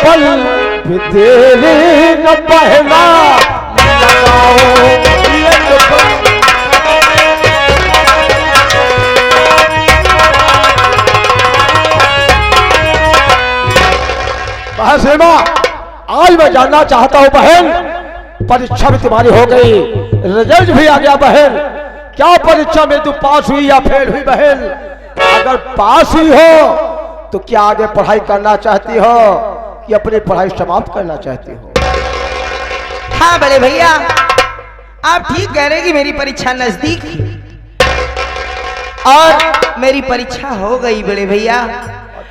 पल तेरे न पहला लगाओ एक पल। बहन आज मैं जानना चाहता हूं बहन, परीक्षा भी तुम्हारी हो गई, रिजल्ट भी आ गया बहन, क्या परीक्षा में तू पास हुई या फेल हुई बहन? अगर पास हुई हो तो क्या आगे पढ़ाई करना चाहती हो कि अपनी पढ़ाई समाप्त करना चाहती हो? हाँ बड़े भैया, आप ठीक कह रहे हैं कि मेरी परीक्षा नजदीक थी और मेरी परीक्षा हो गई बड़े भैया।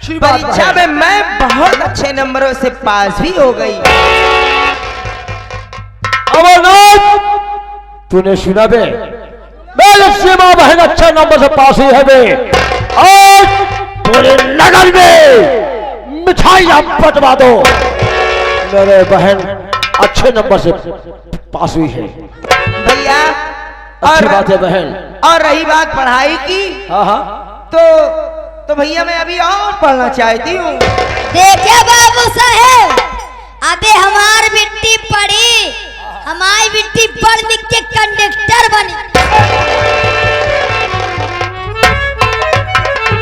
परीक्षा में मैं बहुत अच्छे नंबरों से पास भी हो गई। अमरनाथ, तूने सुना बे, मेरी सीमा बहन अच्छे नंबर से पास हुई है बे, और पूरे नगर में मिठाइयां बंटवा दो, मेरे बहन अच्छे नंबर से पास हुई है भैया। अच्छी बात है बहन। और रही बात पढ़ाई की, हाँ हाँ, तो भैया मैं अभी और पढ़ना चाहती हूँ। देखिए बाबू साहेब, अबे हमारी बिट्टी पढ़ी, हमारी बिट्टी पढ़ लिख के कंडक्टर बनी।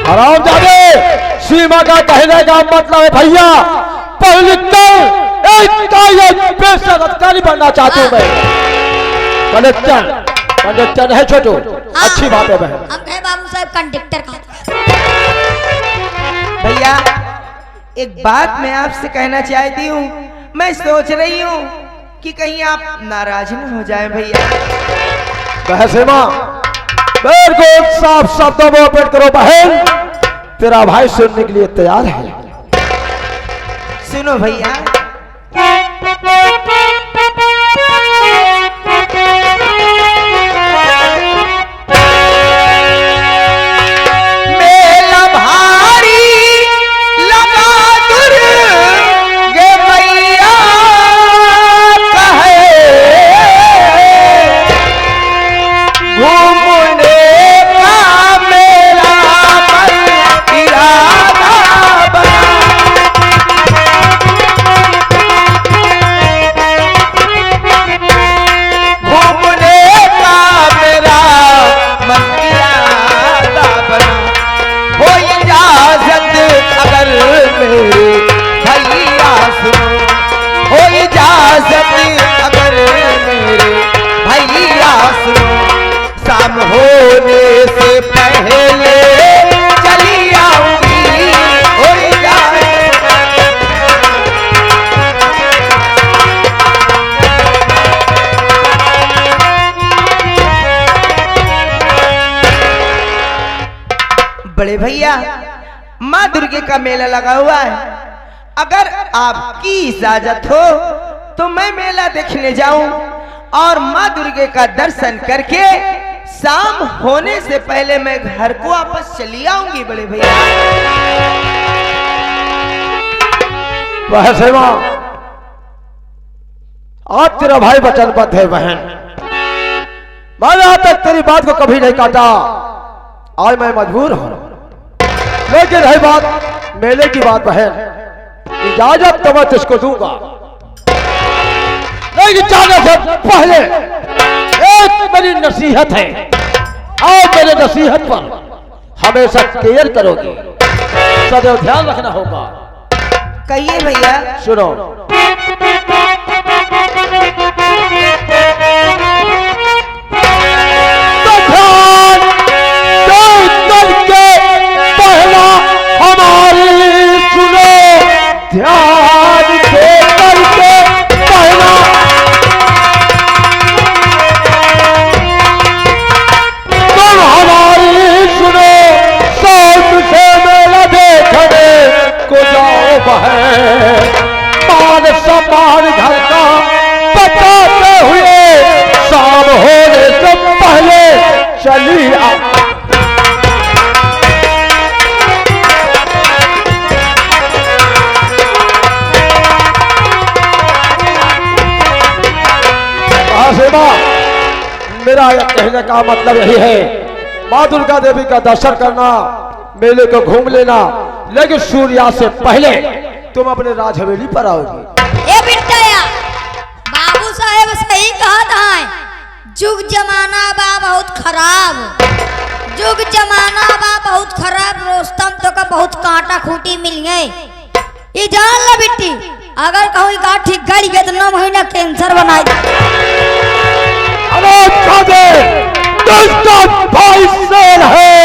हरामजादे, सीमा का कहने का मतलब है भैया पढ़ लिख कर एक पेशा अधिकारी बनना चाहती हूँ मैं। कंडक्टर है छोटू, अच्छी बात है बहन। हम कहे बाबू साहब कंडक्टर का। भैया एक बात मैं आपसे कहना चाहती हूँ, मैं सोच रही हूँ कि कहीं आप नाराज न हो जाएं भैया। बहसीमा, मेरे को साफ शब्दों में ओपन करो बहन, तेरा भाई सुनने के लिए तैयार है। सुनो भैया, होने से पहले चली आऊंगी, हो जाए। बड़े भैया, माँ दुर्गे का मेला लगा हुआ है, अगर आपकी इजाजत हो तो मैं मेला देखने जाऊं और माँ दुर्गे का दर्शन करके शाम होने से पहले मैं घर को वापस चली आऊंगी बड़े भैया। बहसीमा, आज तेरा भाई वचनबद्ध है बहन, मैंने आज तक तेरी बात को कभी नहीं काटा, आज मैं मजबूर हूं। लेकिन रही बात मेले की बात बहन, इजाजत तो मैं तुझको दूंगा, लेकिन जाने से पहले एक मेरी नसीहत है, और मेरे नसीहत पर हमेशा केयर करोगे, सदैव ध्यान रखना होगा। कहिए भैया। सुनो, पहला हमारी सुनो, ध्यान दे करके पहला तुम हमारी सुनो, साथ से मेला देखने को जाओ बहन, मान सम्मान घर का बताते हुए शाम होने से पहले चली आ। मेरा यह कहने का मतलब यही है, माँ दुर्गा देवी का दर्शन करना, मेले को घूम लेना, लेकिन सूर्यास्त से पहले तुम अपने राज हवेली पर आओगी। ए बिट्टाया, बाबू साहेब सही कहत हैं। जुग जमाना बा बहुत खराब, जुग जमाना बा बहुत खराब। रोस्तम तो का बहुत कांटा खूटी मिल गए। ये जान ला बिट्टी, अगर कहूँ गाँठ ठीक गड़ी गए तो 9 महीना कैंसर बनाई। अरे भाई शेर है,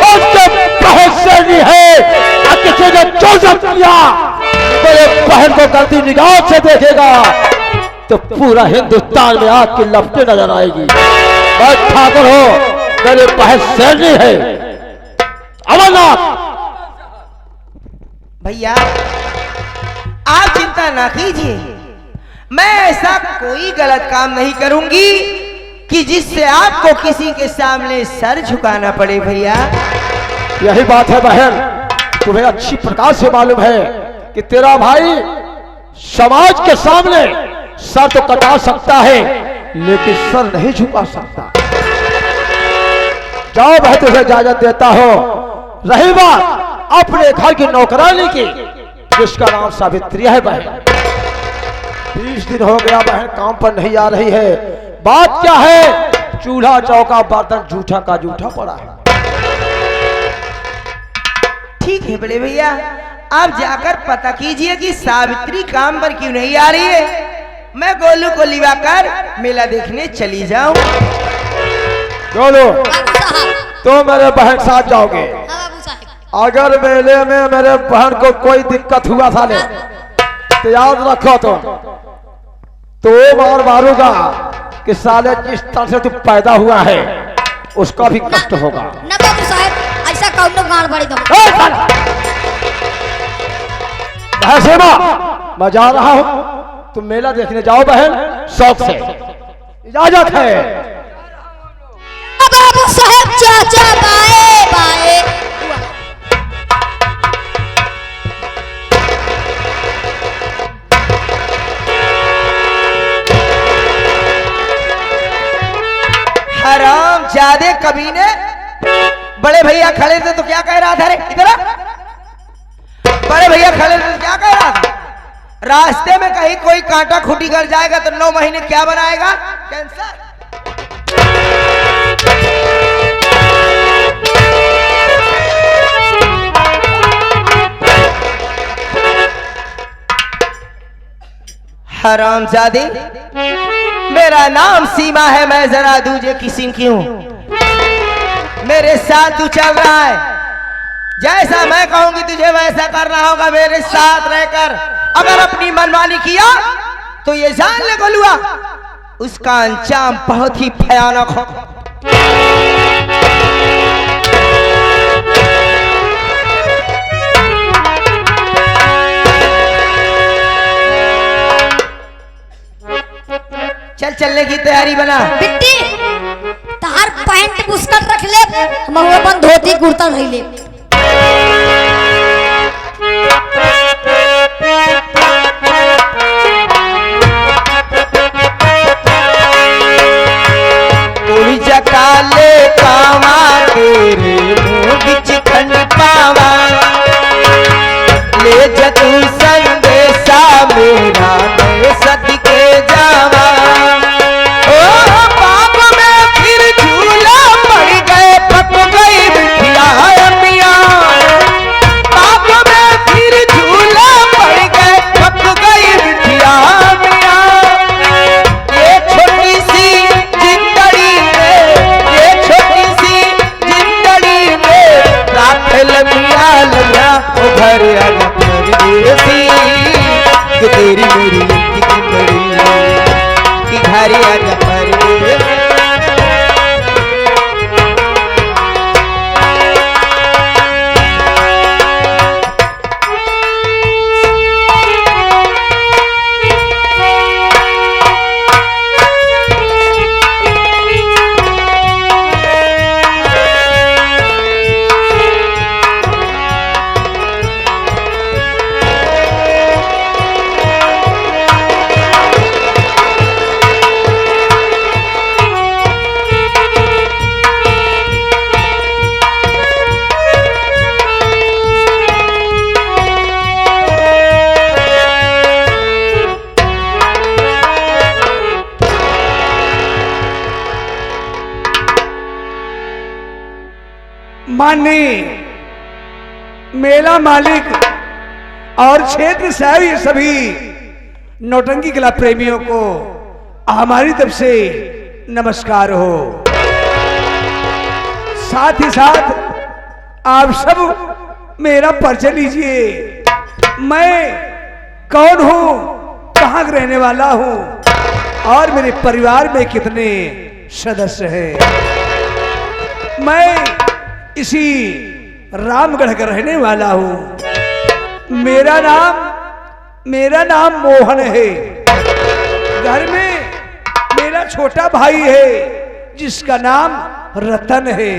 उसके बहन शेरनी है। किसी ने चोजब किया मेरे बहन को गलती निगाह से देखेगा तो पूरा हिंदुस्तान में आग की लपटें नजर आएगी। बस ठाकुर हो, मेरे बहन शेरनी है। अमरनाथ भैया आप चिंता ना कीजिए, मैं ऐसा कोई गलत काम नहीं करूंगी कि जिससे आपको किसी के सामने सर झुकाना पड़े। भैया यही बात है बहन, तुम्हें अच्छी प्रकार से मालूम है कि तेरा भाई समाज के सामने सर तो कटा सकता है लेकिन सर नहीं झुका सकता। जाओ भाई, तुझे इजाजत देता हो। रही बात अपने घर की नौकरानी की, जिसका नाम सावित्री है बहन, 20 दिन हो गया बहन काम पर नहीं आ रही है। बात क्या है? चूल्हा चौका बर्तन जूठा का जूठा पड़ा है। ठीक है बड़े भैया, आप जाकर पता कीजिए कि सावित्री काम पर क्यों नहीं आ रही है। मैं गोलू को लिवाकर मेला देखने चली जाऊं। गोलू, बाबू साहब, तो मेरे बहन साथ जाओगे। हाँ बाबू साहब। अगर मेले में मेरे बहन को कोई दिक्कत हुआ साले तो याद रखो, तो मार मारूंगा कि साले जिस तरह से तू पैदा हुआ है उसका भी कष्ट होगा। ना बाबू साहब, ऐसा कौनो गाड़ बड़ी दम। मैं जा रहा हूं, तुम मेला देखने जाओ बहन शौक से। इजाजत है। बाबू साहब चाचा बाए बाए। हराम जादे कमीने, बड़े भैया खड़े थे तो क्या कह रहा था रे? इधर आ। बड़े भैया खड़े थे तो क्या कह रहा था? रास्ते में कहीं कोई कांटा खूटी कर जाएगा तो 9 महीने क्या बनाएगा? कैंसर। हरामजादी, मेरा नाम सीमा है, मैं जरा दूजे किसी की हूं। मेरे साथ तू चल रहा है, जैसा मैं कहूंगी तुझे वैसा करना होगा मेरे साथ रहकर। अगर अपनी मनमानी किया तो ये जान ले गोलुआ, उसका अंजाम बहुत ही भयानक होगा। चल चलने की तैयारी बना। बिट्टी तार पैंट बुस्कट रख ले, हम अपन धोती कुर्ता रख ले। उड़ काले कावा तेरे मुंह बिच खंड पावा, ले जतू संदेशा मेरा मैं सदके जावा। ओ पाप में फिर झूला पड़ गए, पक गई बिटिया अमिया। माननीय मेला मालिक और क्षेत्र से सभी नौटंकी कला प्रेमियों को हमारी तरफ से नमस्कार हो। साथ ही साथ आप सब मेरा परिचय लीजिए। मैं कौन हूं, कहां रहने वाला हूं और मेरे परिवार में कितने सदस्य हैं। मैं इसी रामगढ़ का रहने वाला हूं। मेरा नाम मोहन है। घर में मेरा छोटा भाई है जिसका नाम रतन है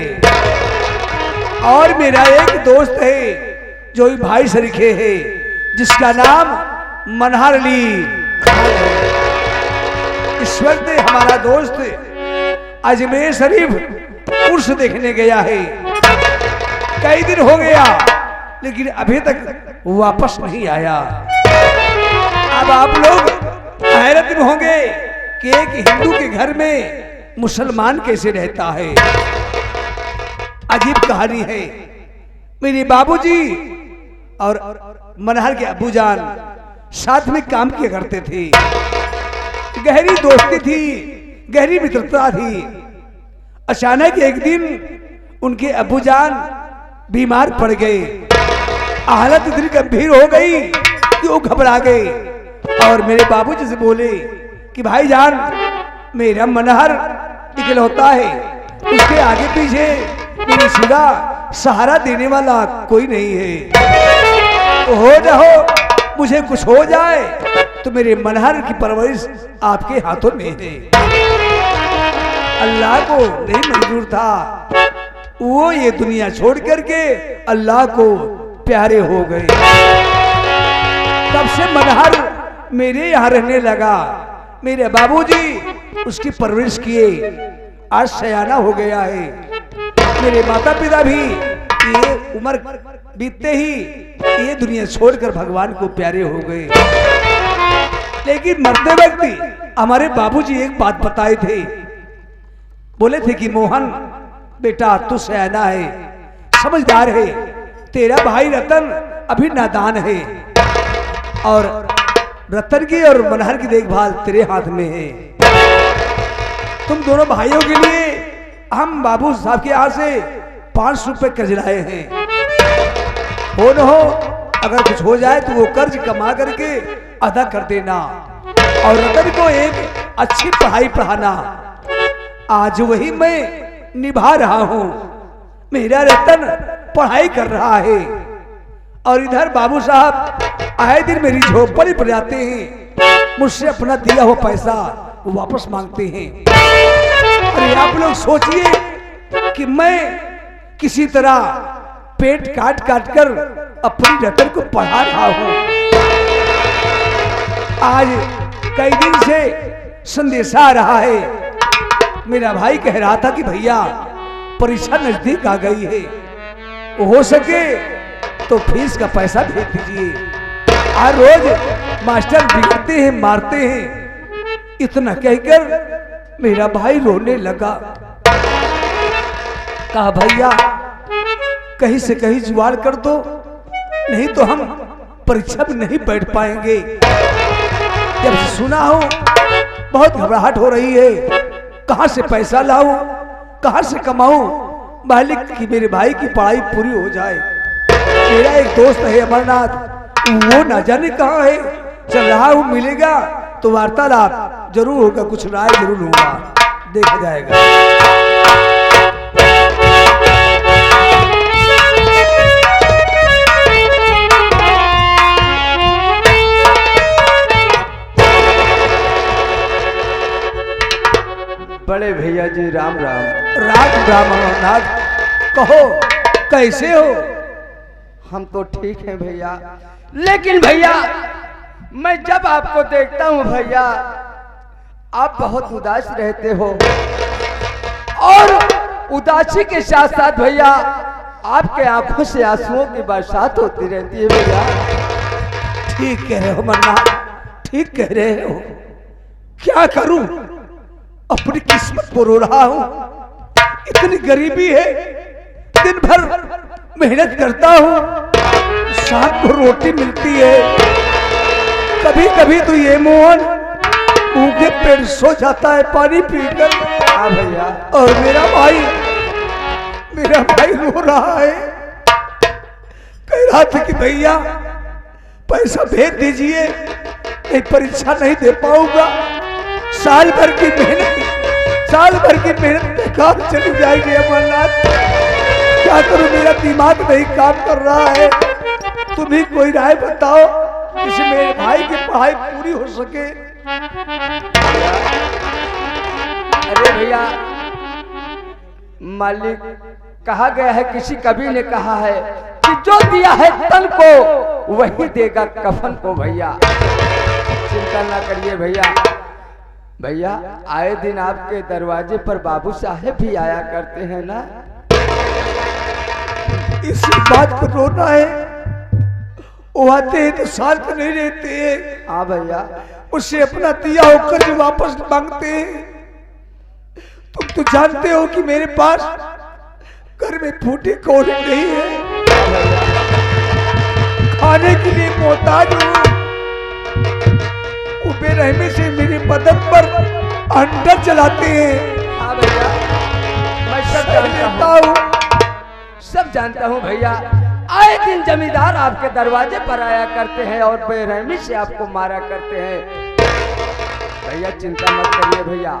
और मेरा एक दोस्त है जो भाई सरीखे है जिसका नाम मनहर अली खान है। इस वक्त हमारा दोस्त अजमेर शरीफ उर्स देखने गया है। कई दिन हो गया लेकिन अभी तक वापस नहीं आया। अब आप लोग हैरत में होंगे कि एक हिंदू के घर में मुसलमान कैसे रहता है। अजीब कहानी है। मेरे बाबूजी और मनहर के अब्बूजान साथ में काम किया करते थे। गहरी दोस्ती थी, गहरी मित्रता थी। अचानक एक दिन उनके अब्बूजान बीमार पड़ गए। हालत इतनी गंभीर हो गई कि वो घबरा गए और मेरे बाबूजी से बोले कि भाईजान, मेरा मनहर इकलौता है, उसके आगे पीछे मेरे सिवा सहारा देने वाला कोई नहीं है। तो हो न हो मुझे कुछ हो जाए तो मेरे मनहर की परवरिश आपके हाथों में है। अल्लाह को नहीं मंजूर था, वो ये दुनिया छोड़ करके अल्लाह को प्यारे हो गए। तब से मनहर मेरे यहाँ रहने लगा। मेरे बाबूजी उसकी परवरिश किए, आज सयाना हो गया है। मेरे माता पिता भी ये उम्र बीतते ही ये दुनिया छोड़कर भगवान को प्यारे हो गए। लेकिन मरते वक्त हमारे बाबूजी एक बात बताए थे। बोले थे कि मोहन बेटा, तू सयाना है, समझदार है, तेरा भाई रतन अभी नादान है और रतन की और मनहर की देखभाल तेरे हाथ में है। तुम दोनों भाइयों के लिए हम बाबू साहब के यहाँ से 500 रुपए कर्ज लाए हैं। हो न हो अगर कुछ हो जाए तो वो कर्ज कमा करके अदा कर देना और रतन को एक अच्छी पढ़ाई पढ़ाना। आज वही मैं निभा रहा हूं। मेरा रतन पढ़ाई कर रहा है और इधर बाबू साहब आए दिन मेरी झोपड़ी पर जाते हैं, मुझसे अपना दिया हुआ पैसा वापस मांगते हैं। अरे आप लोग सोचिए कि मैं किसी तरह पेट काट काट कर अपनी रतन को पढ़ा रहा हूं। आज कई दिन से संदेशा आ रहा है। मेरा भाई कह रहा था कि भैया परीक्षा नजदीक आ गई है, हो सके तो फीस का पैसा भेज दीजिए। हर रोज मास्टर बिगड़ते हैं, मारते हैं। इतना कहकर मेरा भाई रोने लगा। कहा भैया कहीं से कहीं जुगाड़ कर दो, नहीं तो हम परीक्षा में नहीं बैठ पाएंगे। जब सुना हो बहुत घबराहट हो रही है, कहां से पैसा लाऊं, कहां से कमाऊं, मालिक की मेरे भाई की पढ़ाई पूरी हो जाए। मेरा एक दोस्त है अमरनाथ, वो ना जाने कहां है, चल रहा हूं, मिलेगा तो वार्तालाप जरूर होगा, कुछ राय जरूर होगा, देखा जाएगा। बड़े भैया जी राम राम। राम राम अमरनाथ, कहो कैसे हो? हम तो ठीक हैं भैया, लेकिन भैया मैं जब आपको देखता हूँ भैया आप बहुत उदास रहते हो और उदासी के साथ साथ भैया आपके आंखों से आंसुओं की बरसात होती रहती है भैया। ठीक कह रहे हो अमरनाथ, ठीक कह रहे हो। क्या करूं, अपनी किस्मत को रो रहा हूं। इतनी गरीबी है, दिन भर मेहनत करता हूँ, शाम को रोटी मिलती है। कभी कभी तो ये मोहन भूखे पेट सो जाता है पानी पीकर। हाँ भैया। और मेरा भाई रो रहा है, कह रहा था कि भैया पैसा भेज दीजिए, नहीं परीक्षा नहीं दे पाऊंगा। साल भर की मेहनत बेकार चली जाएगी। अमरनाथ क्या करूं, मेरा दिमाग नहीं काम कर रहा है। तुम ही कोई राय बताओ जिससे मेरे भाई की पढ़ाई पूरी हो सके। अरे भैया, मालिक कहा गया है, किसी कवि ने कहा है कि जो दिया है तन को वही देगा कफन को। भैया चिंता ना करिए भैया। भैया आए दिन आपके दरवाजे पर बाबू साहेब भी आया करते हैं ना। इसी बात को रोना है, वो आते हैं तो साथ नहीं रहते हैं। हाँ भैया, उससे अपना दिया होकर जो वापस मांगते हैं। तुम तो जानते हो कि मेरे पास घर में फूटी कौड़ी नहीं है, खाने के लिए मोहताज हूँ। वो बेरहमी से मेरी बदन पर अंडर चलाते हैं। हाँ भैया, मैं सब जानता हूँ, सब जानता हूँ भैया। आए दिन जमींदार आपके दरवाजे पर आया करते हैं और बेरहमी से आपको मारा करते हैं। भैया चिंता मत करिए भैया।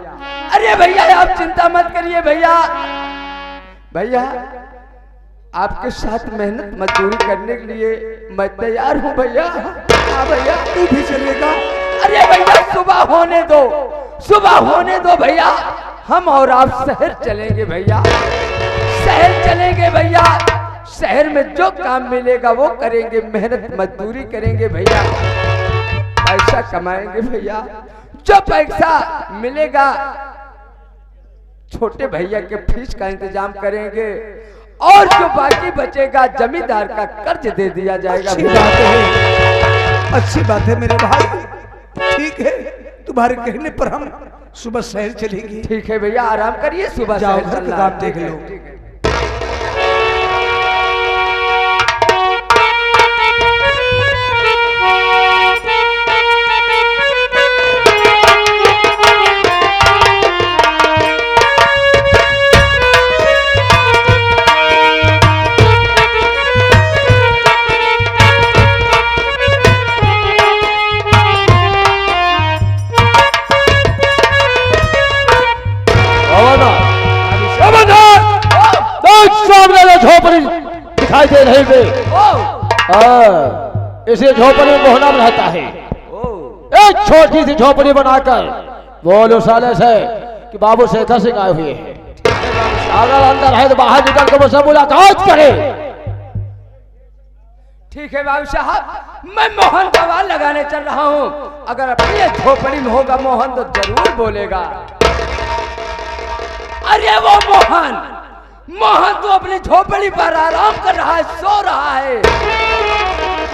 अरे भैया आप चिंता मत करिए भैया। भैया आपके साथ मेहनत मजदूरी करने के लिए मैं तैयार हूँ भैया। हाँ भैया, तू भी चलेगा? अरे भैया सुबह होने दो भैया। हम और आप शहर चलेंगे भैया, शहर चलेंगे भैया। शहर में जो काम मिलेगा वो करेंगे, मेहनत मजदूरी करेंगे भैया, पैसा कमाएंगे भैया। जो पैसा मिलेगा छोटे भैया के फीस का इंतजाम करेंगे और जो बाकी बचेगा जमींदार का कर्ज दे दिया जाएगा। अच्छी बात है मेरे भाई, ठीक है। तुम्हारे कहने पर हम सुबह शहर चलेंगे। ठीक है भैया, आराम करिए, सुबह जाओ शहर घर चलना का है। काम देख लो। ठीक है। झोपड़ी दिखाई दे रही है। इसी झोपड़ी में मोहना रहता है। एक छोटी सी झोपड़ी बनाकर बोलो साले से कि बाबू शेखर सिंह आए हुए हैं, अगर अंदर है तो बाहर निकल कर मुझसे मुलाकात करे। ठीक है बाबू साहब, मैं मोहन का वाल लगाने चल रहा हूँ। अगर अपनी झोपड़ी में होगा मोहन तो जरूर बोलेगा। अरे वो मोहन तो अपनी झोपड़ी पर आराम कर रहा है, सो रहा है।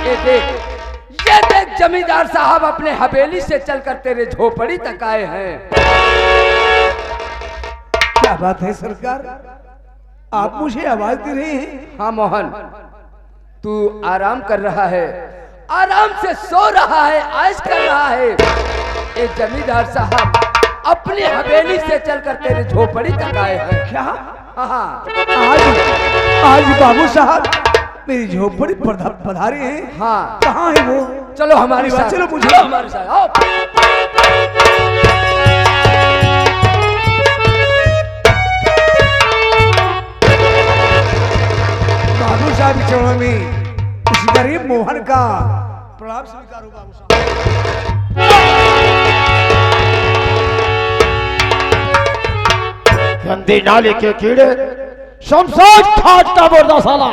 ये देख जमींदार साहब अपने हवेली से चलकर तेरे झोपड़ी तक आए हैं। क्या बात है सरकार, आप मुझे आवाज दे रहे हैं? हाँ मोहन, तू आराम कर रहा है, आराम से सो रहा है, ऐश कर रहा है। ये जमींदार साहब अपनी हवेली से चलकर तेरे झोपड़ी तक आए हैं। क्या? हाँ, आज बाबू साहब मेरी झोपड़ी पधारे हैं। हाँ। कहाँ है वो? चलो हमारे साथ, चलो मुझे चलो हमारे साथ आओ। बाबू साहब के चरणों में इस गरीब मोहन का प्रणाम स्वीकार हो बाबू साहब। गंदी नाली के कीड़े, शमशान घाट का मुर्दा साला,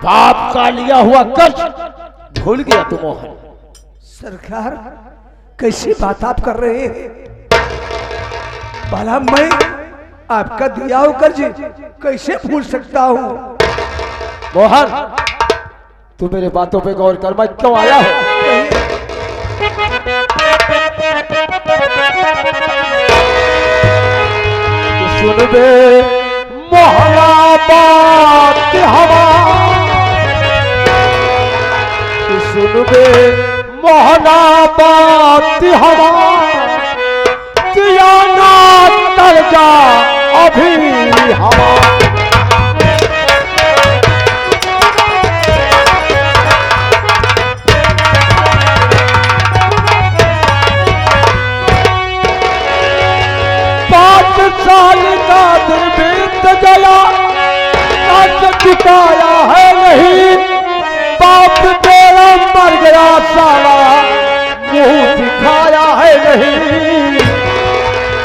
बाप का लिया हुआ कर्ज भूल गया तू मोहन। सरकार कैसी बात आप कर रहे हैं? भला मैं आपका दिया हुआ कर्ज कैसे भूल सकता हूँ? मोहन तू मेरे बातों पे गौर कर, मैं क्यों आया हूँ? सुन बे मोहना बात हवा सुन बे मोहना बात हवा किया ना तर जा अभी हवा साल का दिन बीत गया आज चुकाया है नहीं बाप तेरा मर गया साला मुंह दिखाया है नहीं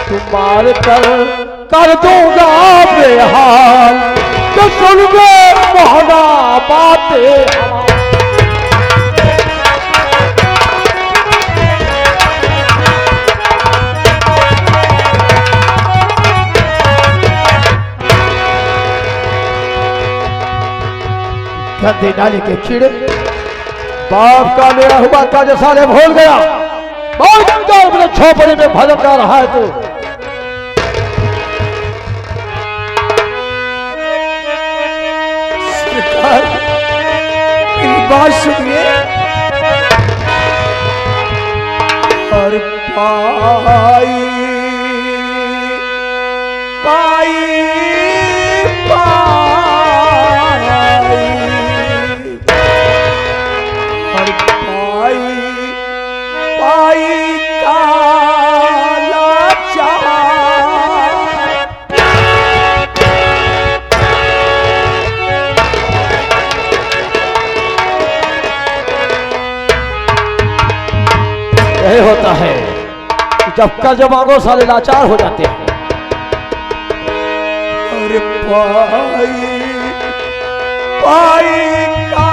तुम्हार कर दूंगा बेहाल तो सुन गे मोहना बातें गंदे नाली के कीड़े बाप का मेरा हुआ का जो साले भूल गया बहुत अपने छोपड़े में भजन गा रहा है तू सरकार मेरी बात सुनिए और पाई पाई यही होता है जब कर्ज मांगो सारे लाचार हो जाते हैं अरे पाई पाई का